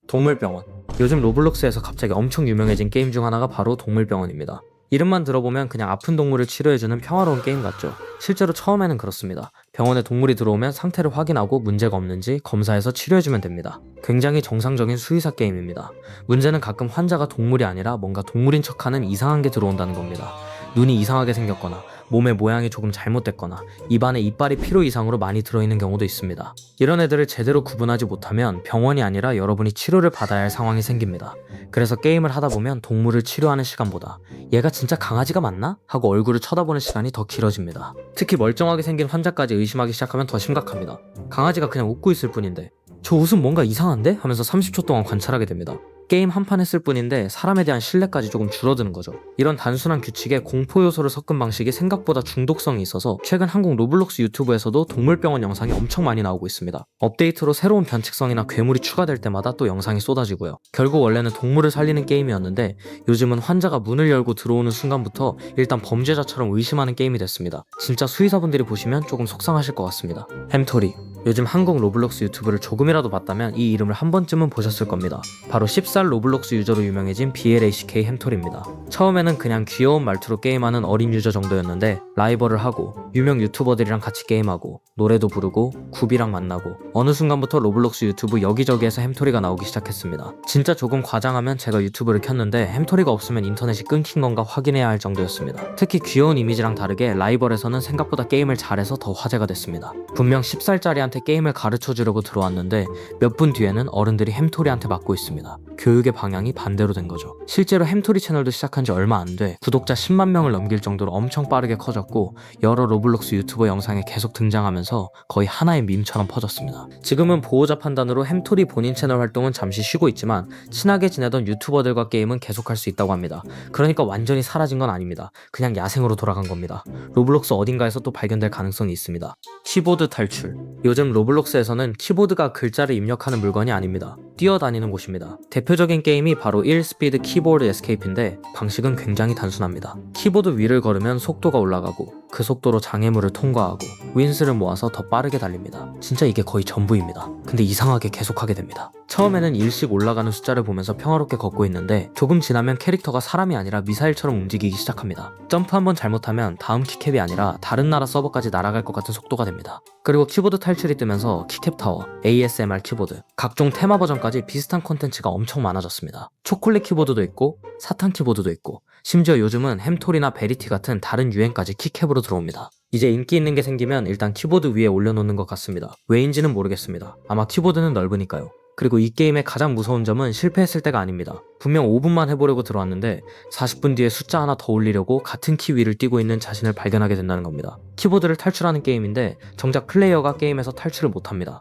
동물병원. 요즘 로블록스에서 갑자기 엄청 유명해진 게임 중 하나가 바로 동물병원입니다. 이름만 들어보면 그냥 아픈 동물을 치료해주는 평화로운 게임 같죠. 실제로 처음에는 그렇습니다. 병원에 동물이 들어오면 상태를 확인하고 문제가 없는지 검사해서 치료해주면 됩니다. 굉장히 정상적인 수의사 게임입니다. 문제는 가끔 환자가 동물이 아니라 뭔가 동물인 척하는 이상한 게 들어온다는 겁니다. 눈이 이상하게 생겼거나 몸의 모양이 조금 잘못됐거나 입안에 이빨이 필요 이상으로 많이 들어있는 경우도 있습니다. 이런 애들을 제대로 구분하지 못하면 병원이 아니라 여러분이 치료를 받아야 할 상황이 생깁니다. 그래서 게임을 하다 보면 동물을 치료하는 시간보다 얘가 진짜 강아지가 맞나? 하고 얼굴을 쳐다보는 시간이 더 길어집니다. 특히 멀쩡하게 생긴 환자까지 의심하기 시작하면 더 심각합니다. 강아지가 그냥 웃고 있을 뿐인데 저 웃음 뭔가 이상한데? 하면서 30초 동안 관찰하게 됩니다. 게임 한 판 했을 뿐인데 사람에 대한 신뢰까지 조금 줄어드는 거죠. 이런 단순한 규칙에 공포 요소를 섞은 방식이 생각보다 중독성이 있어서 최근 한국 로블록스 유튜브에서도 동물병원 영상이 엄청 많이 나오고 있습니다. 업데이트로 새로운 변칙성이나 괴물이 추가될 때마다 또 영상이 쏟아지고요. 결국 원래는 동물을 살리는 게임이었는데 요즘은 환자가 문을 열고 들어오는 순간부터 일단 범죄자처럼 의심하는 게임이 됐습니다. 진짜 수의사분들이 보시면 조금 속상하실 것 같습니다. 햄토리. 요즘 한국 로블록스 유튜브를 조금이라도 봤다면 이 이름을 한 번쯤은 보셨을 겁니다. 바로 10살 로블록스 유저로 유명해진 BLACK 햄토리입니다. 처음에는 그냥 귀여운 말투로 게임하는 어린 유저 정도였는데 라이벌을 하고 유명 유튜버들이랑 같이 게임하고 노래도 부르고 굽이랑 만나고 어느 순간부터 로블록스 유튜브 여기저기에서 햄토리가 나오기 시작했습니다. 진짜 조금 과장하면 제가 유튜브를 켰는데 햄토리가 없으면 인터넷이 끊긴 건가 확인해야 할 정도였습니다. 특히 귀여운 이미지랑 다르게 라이벌에서는 생각보다 게임을 잘해서 더 화제가 됐습니다. 분명 10살짜리한테 게임을 가르쳐주려고 들어왔는데 몇 분 뒤에는 어른들이 햄토리한테 맞고 있습니다. 교육의 방향이 반대로 된 거죠. 실제로 햄토리 채널도 시작한 지 얼마 안 돼 구독자 10만 명을 넘길 정도로 엄청 빠르게 커졌고 여러 로블록스 유튜버 영상에 계속 등장하면서 거의 하나의 밈처럼 퍼졌습니다. 지금은 보호자 판단으로 햄토리 본인 채널 활동은 잠시 쉬고 있지만 친하게 지내던 유튜버들과 게임은 계속할 수 있다고 합니다. 그러니까 완전히 사라진 건 아닙니다. 그냥 야생으로 돌아간 겁니다. 로블록스 어딘가에서 또 발견될 가능성이 있습니다. 키보드 탈출. 요즘 로블록스에서는 키보드가 글자를 입력하는 물건이 아닙니다. 뛰어다니는 곳입니다. 대표적인 게임이 바로 1스피드 키보드 에스케이프인데 방식은 굉장히 단순합니다. 키보드 위를 걸으면 속도가 올라가고 그 속도로 장애물을 통과하고 윈스를 모아서 더 빠르게 달립니다. 진짜 이게 거의 전부입니다. 근데 이상하게 계속하게 됩니다. 처음에는 일씩 올라가는 숫자를 보면서 평화롭게 걷고 있는데 조금 지나면 캐릭터가 사람이 아니라 미사일처럼 움직이기 시작합니다. 점프 한번 잘못하면 다음 키캡이 아니라 다른 나라 서버까지 날아갈 것 같은 속도가 됩니다. 그리고 키보드 탈출이 뜨면서 키캡 타워, ASMR 키보드, 각종 테마 버전까지 비슷한 콘텐츠가 엄청 많아졌습니다. 초콜릿 키보드도 있고 사탕 키보드도 있고 심지어 요즘은 햄토리나 베리티 같은 다른 유행까지 키캡으로 들어옵니다. 이제 인기 있는 게 생기면 일단 키보드 위에 올려놓는 것 같습니다. 왜인지는 모르겠습니다. 아마 키보드는 넓으니까요. 그리고 이 게임의 가장 무서운 점은 실패했을 때가 아닙니다. 분명 5분만 해보려고 들어왔는데 40분 뒤에 숫자 하나 더 올리려고 같은 키 위를 뛰고 있는 자신을 발견하게 된다는 겁니다. 키보드를 탈출하는 게임인데 정작 플레이어가 게임에서 탈출을 못합니다.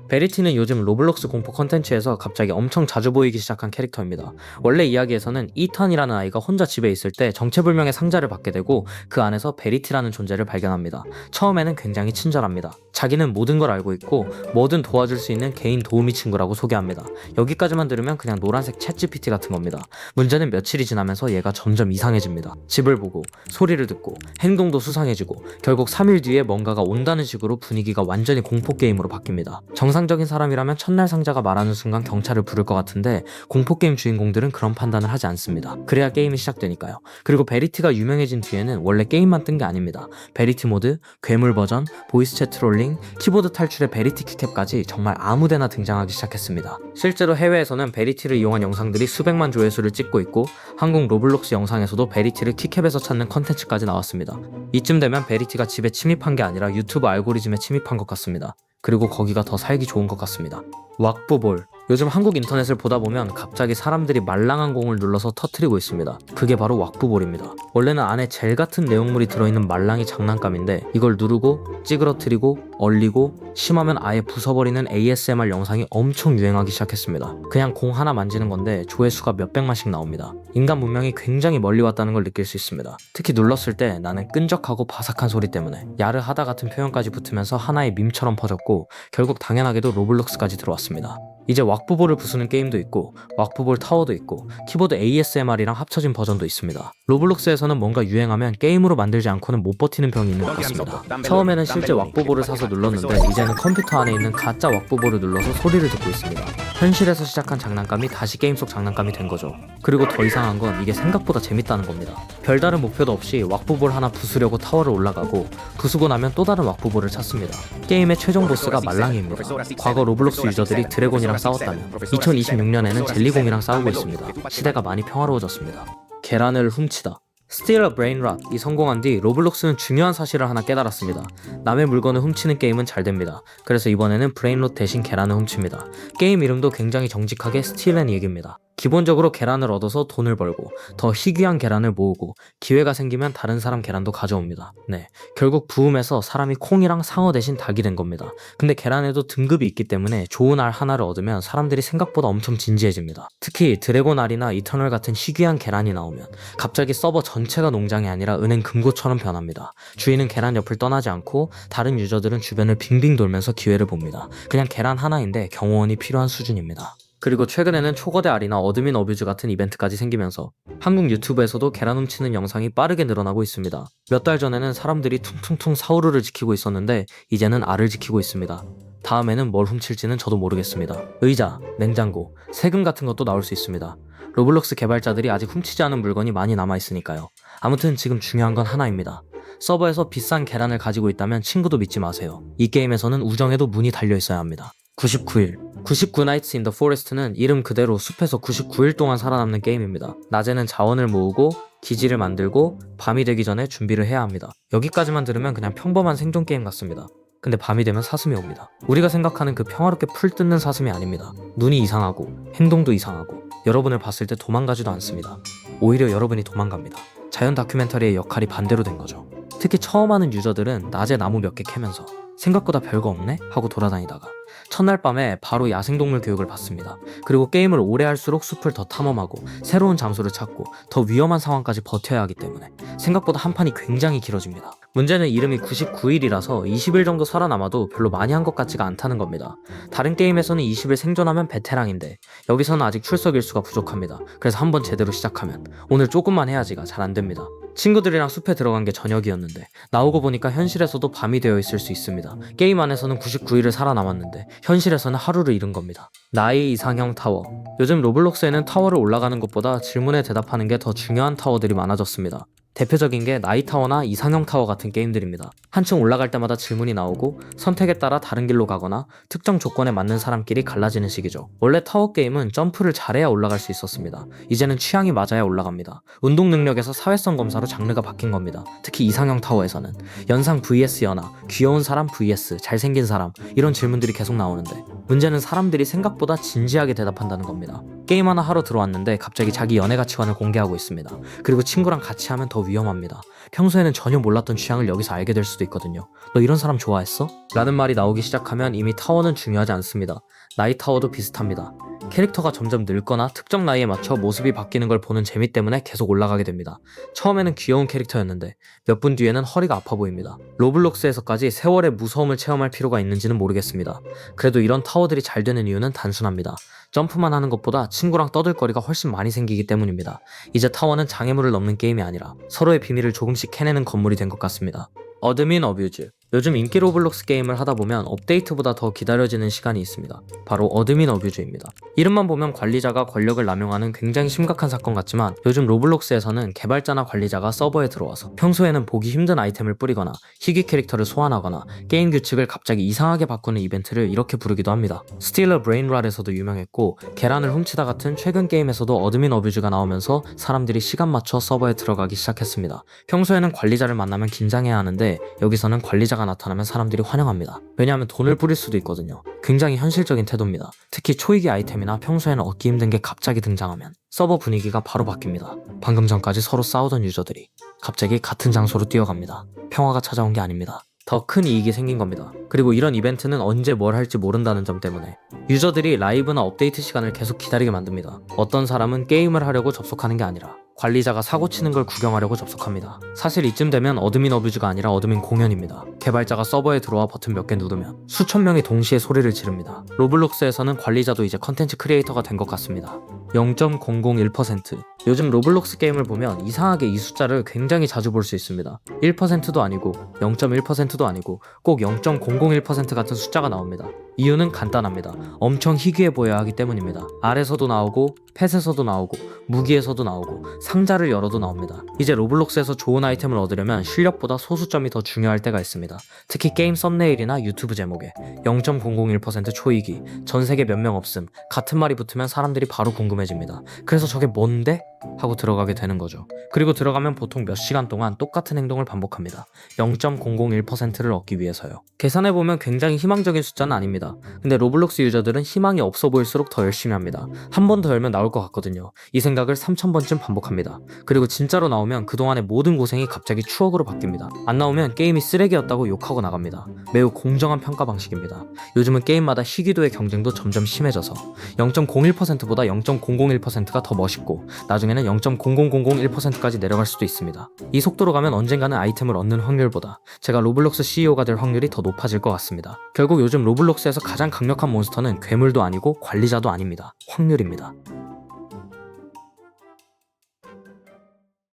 베리티는 요즘 로블록스 공포 컨텐츠에서 갑자기 엄청 자주 보이기 시작한 캐릭터입니다. 원래 이야기에서는 이탄이라는 아이가 혼자 집에 있을 때 정체불명의 상자를 받게 되고 그 안에서 베리티라는 존재를 발견합니다. 처음에는 굉장히 친절합니다. 자기는 모든 걸 알고 있고 뭐든 도와줄 수 있는 개인 도우미 친구라고 소개합니다. 여기까지만 들으면 그냥 노란색 챗GPT 같은 겁니다. 문제는 며칠이 지나면서 얘가 점점 이상해집니다. 집을 보고 소리를 듣고 행동도 수상해지고 결국 3일 뒤에 뭔가가 온다는 식으로 분위기가 완전히 공포 게임으로 바뀝니다. 정상적인 사람이라면 첫날 상자가 말하는 순간 경찰을 부를 것 같은데 공포게임 주인공들은 그런 판단을 하지 않습니다. 그래야 게임이 시작되니까요. 그리고 베리티가 유명해진 뒤에는 원래 게임만 뜬 게 아닙니다. 베리티 모드, 괴물 버전, 보이스 챗 트롤링, 키보드 탈출의 베리티 키캡까지 정말 아무데나 등장하기 시작했습니다. 실제로 해외에서는 베리티를 이용한 영상들이 수백만 조회수를 찍고 있고 한국 로블록스 영상에서도 베리티를 키캡에서 찾는 컨텐츠까지 나왔습니다. 이쯤 되면 베리티가 집에 침입한 게 아니라 유튜브 알고리즘에 침입한 것 같습니다. 그리고 거기가 더 살기 좋은 것 같습니다. 왁부볼. 요즘 한국 인터넷을 보다 보면 갑자기 사람들이 말랑한 공을 눌러서 터트리고 있습니다. 그게 바로 왁부볼입니다. 원래는 안에 젤 같은 내용물이 들어있는 말랑이 장난감인데 이걸 누르고 찌그러뜨리고 얼리고 심하면 아예 부숴버리는 ASMR 영상이 엄청 유행하기 시작했습니다. 그냥 공 하나 만지는 건데 조회수가 몇백만씩 나옵니다. 인간 문명이 굉장히 멀리 왔다는 걸 느낄 수 있습니다. 특히 눌렀을 때 나는 끈적하고 바삭한 소리 때문에 야르하다 같은 표현까지 붙으면서 하나의 밈처럼 퍼졌고 결국 당연하게도 로블록스까지 들어왔습니다. 이제 왁부볼을 부수는 게임도 있고 왁부볼 타워도 있고 키보드 ASMR이랑 합쳐진 버전도 있습니다. 로블록스에서는 뭔가 유행하면 게임으로 만들지 않고는 못 버티는 병이 있는 것 같습니다. 처음에는 실제 왁부볼을 사서 눌렀는데 이제는 컴퓨터 안에 있는 가짜 왁부볼을 눌러서 소리를 듣고 있습니다. 현실에서 시작한 장난감이 다시 게임 속 장난감이 된 거죠. 그리고 더 이상한 건 이게 생각보다 재밌다는 겁니다. 별다른 목표도 없이 왁부볼 하나 부수려고 타워를 올라가고 부수고 나면 또 다른 왁부볼을 찾습니다. 게임의 최종 보스가 말랑이입니다. 과거 로블록스 유저들이 드래곤이랑 싸웠다면 2026년에는 젤리공이랑 싸우고 있습니다. 시대가 많이 평화로워졌습니다. 계란을 훔치다. Steal a Brain Rot 이 성공한 뒤 로블록스는 중요한 사실을 하나 깨달았습니다. 남의 물건을 훔치는 게임은 잘 됩니다. 그래서 이번에는 브레인롯 대신 계란을 훔칩니다. 게임 이름도 굉장히 정직하게 Steal and Egg입니다. 기본적으로 계란을 얻어서 돈을 벌고 더 희귀한 계란을 모으고 기회가 생기면 다른 사람 계란도 가져옵니다. 네, 결국 부음에서 사람이 콩이랑 상어 대신 닭이 된 겁니다. 근데 계란에도 등급이 있기 때문에 좋은 알 하나를 얻으면 사람들이 생각보다 엄청 진지해집니다. 특히 드래곤 알이나 이터널 같은 희귀한 계란이 나오면 갑자기 서버 전체가 농장이 아니라 은행 금고처럼 변합니다. 주인은 계란 옆을 떠나지 않고 다른 유저들은 주변을 빙빙 돌면서 기회를 봅니다. 그냥 계란 하나인데 경호원이 필요한 수준입니다. 그리고 최근에는 초거대 알이나 어드민 어뷰즈 같은 이벤트까지 생기면서 한국 유튜브에서도 계란 훔치는 영상이 빠르게 늘어나고 있습니다. 몇 달 전에는 사람들이 퉁퉁퉁 사우루를 지키고 있었는데 이제는 알을 지키고 있습니다. 다음에는 뭘 훔칠지는 저도 모르겠습니다. 의자, 냉장고, 세금 같은 것도 나올 수 있습니다. 로블록스 개발자들이 아직 훔치지 않은 물건이 많이 남아있으니까요. 아무튼 지금 중요한 건 하나입니다. 서버에서 비싼 계란을 가지고 있다면 친구도 믿지 마세요. 이 게임에서는 우정에도 문이 달려있어야 합니다. 99일 99 Nights in the Forest는 이름 그대로 숲에서 99일 동안 살아남는 게임입니다. 낮에는 자원을 모으고 기지를 만들고 밤이 되기 전에 준비를 해야 합니다. 여기까지만 들으면 그냥 평범한 생존 게임 같습니다. 근데 밤이 되면 사슴이 옵니다. 우리가 생각하는 그 평화롭게 풀 뜯는 사슴이 아닙니다. 눈이 이상하고 행동도 이상하고 여러분을 봤을 때 도망가지도 않습니다. 오히려 여러분이 도망갑니다. 자연 다큐멘터리의 역할이 반대로 된 거죠. 특히 처음 하는 유저들은 낮에 나무 몇 개 캐면서 생각보다 별거 없네? 하고 돌아다니다가 첫날 밤에 바로 야생동물 교육을 받습니다. 그리고 게임을 오래 할수록 숲을 더 탐험하고 새로운 장소를 찾고 더 위험한 상황까지 버텨야 하기 때문에 생각보다 한 판이 굉장히 길어집니다. 문제는 이름이 99일이라서 20일 정도 살아남아도 별로 많이 한 것 같지가 않다는 겁니다. 다른 게임에서는 20일 생존하면 베테랑인데 여기서는 아직 출석 일수가 부족합니다. 그래서 한번 제대로 시작하면 오늘 조금만 해야지가 잘 안됩니다. 친구들이랑 숲에 들어간 게 저녁이었는데 나오고 보니까 현실에서도 밤이 되어 있을 수 있습니다. 게임 안에서는 99일을 살아남았는데 현실에서는 하루를 잃은 겁니다. 나의 이상형 타워. 요즘 로블록스에는 타워를 올라가는 것보다 질문에 대답하는 게 더 중요한 타워들이 많아졌습니다. 대표적인 게 나이타워나 이상형 타워 같은 게임들입니다. 한층 올라갈 때마다 질문이 나오고 선택에 따라 다른 길로 가거나 특정 조건에 맞는 사람끼리 갈라지는 식이죠. 원래 타워 게임은 점프를 잘해야 올라갈 수 있었습니다. 이제는 취향이 맞아야 올라갑니다. 운동 능력에서 사회성 검사로 장르가 바뀐 겁니다. 특히 이상형 타워에서는 연상 vs 연하, 귀여운 사람 vs 잘생긴 사람 이런 질문들이 계속 나오는데 문제는 사람들이 생각보다 진지하게 대답한다는 겁니다. 게임 하나 하러 들어왔는데 갑자기 자기 연애 가치관을 공개하고 있습니다. 그리고 친구랑 같이 하면 더 위험합니다. 평소에는 전혀 몰랐던 취향을 여기서 알게 될 수도 있거든요. 너 이런 사람 좋아했어? 라는 말이 나오기 시작하면 이미 타워는 중요하지 않습니다. 나이 타워도 비슷합니다. 캐릭터가 점점 늙거나 특정 나이에 맞춰 모습이 바뀌는 걸 보는 재미 때문에 계속 올라가게 됩니다. 처음에는 귀여운 캐릭터였는데 몇 분 뒤에는 허리가 아파 보입니다. 로블록스에서까지 세월의 무서움을 체험할 필요가 있는지는 모르겠습니다. 그래도 이런 타워들이 잘 되는 이유는 단순합니다. 점프만 하는 것보다 친구랑 떠들거리가 훨씬 많이 생기기 때문입니다. 이제 타워는 장애물을 넘는 게임이 아니라 서로의 비밀을 조금씩 캐내는 건물이 된 것 같습니다. 어드민 어뷰즈. 요즘 인기 로블록스 게임을 하다보면 업데이트보다 더 기다려지는 시간이 있습니다. 바로 어드민 어뷰즈입니다. 이름만 보면 관리자가 권력을 남용하는 굉장히 심각한 사건 같지만 요즘 로블록스에서는 개발자나 관리자가 서버에 들어와서 평소에는 보기 힘든 아이템을 뿌리거나 희귀 캐릭터를 소환하거나 게임 규칙을 갑자기 이상하게 바꾸는 이벤트를 이렇게 부르기도 합니다. Steal a Brain Rot에서도 유명했고 계란을 훔치다 같은 최근 게임에서도 어드민 어뷰즈가 나오면서 사람들이 시간 맞춰 서버에 들어가기 시작했습니다. 평소에는 관리자를 만나면 긴장해야 하는데 여기서는 관리자가 나타나면 사람들이 환영합니다. 왜냐하면 돈을 뿌릴 수도 있거든요. 굉장히 현실적인 태도입니다. 특히 초이기 아이템이나 평소에는 얻기 힘든 게 갑자기 등장하면 서버 분위기가 바로 바뀝니다. 방금 전까지 서로 싸우던 유저들이 갑자기 같은 장소로 뛰어갑니다. 평화가 찾아온 게 아닙니다. 더 큰 이익이 생긴 겁니다. 그리고 이런 이벤트는 언제 뭘 할지 모른다는 점 때문에 유저들이 라이브나 업데이트 시간을 계속 기다리게 만듭니다. 어떤 사람은 게임을 하려고 접속하는 게 아니라 관리자가 사고 치는 걸 구경하려고 접속합니다. 사실 이쯤 되면 어드민 어뷰즈가 아니라 어드민 공연입니다. 개발자가 서버에 들어와 버튼 몇 개 누르면 수천 명이 동시에 소리를 지릅니다. 로블록스에서는 관리자도 이제 컨텐츠 크리에이터가 된 것 같습니다. 0.001%. 요즘 로블록스 게임을 보면 이상하게 이 숫자를 굉장히 자주 볼 수 있습니다. 1%도 아니고 0.1%도 아니고 꼭 0.001% 같은 숫자가 나옵니다. 이유는 간단합니다. 엄청 희귀해 보여야 하기 때문입니다. 알에서도 나오고 펫에서도 나오고 무기에서도 나오고 상자를 열어도 나옵니다. 이제 로블록스에서 좋은 아이템을 얻으려면 실력보다 소수점이 더 중요할 때가 있습니다. 특히 게임 썸네일이나 유튜브 제목에 0.001% 초이기, 전세계 몇 명 없음 같은 말이 붙으면 사람들이 바로 궁금해집니다. 그래서 저게 뭔데? 하고 들어가게 되는 거죠. 그리고 들어가면 보통 몇 시간 동안 똑같은 행동을 반복합니다. 0.001%를 얻기 위해서요. 계산해보면 굉장히 희망적인 숫자는 아닙니다. 근데 로블록스 유저들은 희망이 없어 보일수록 더 열심히 합니다. 한 번 더 열면 나올 것 같거든요. 이 생각을 3000번쯤 반복합니다. 그리고 진짜로 나오면 그동안의 모든 고생이 갑자기 추억으로 바뀝니다. 안 나오면 게임이 쓰레기였다고 욕하고 나갑니다. 매우 공정한 평가 방식입니다. 요즘은 게임마다 희귀도의 경쟁도 점점 심해져서 0.01%보다 0.001%가 더 멋있고 나중에는 0.00001%까지 내려갈 수도 있습니다. 이 속도로 가면 언젠가는 아이템을 얻는 확률보다 제가 로블록스 CEO가 될 확률이 더 높아질 것 같습니다. 결국 요즘 로블록스에서 가장 강력한 몬스터는 괴물도 아니고 관리자도 아닙니다. 확률입니다.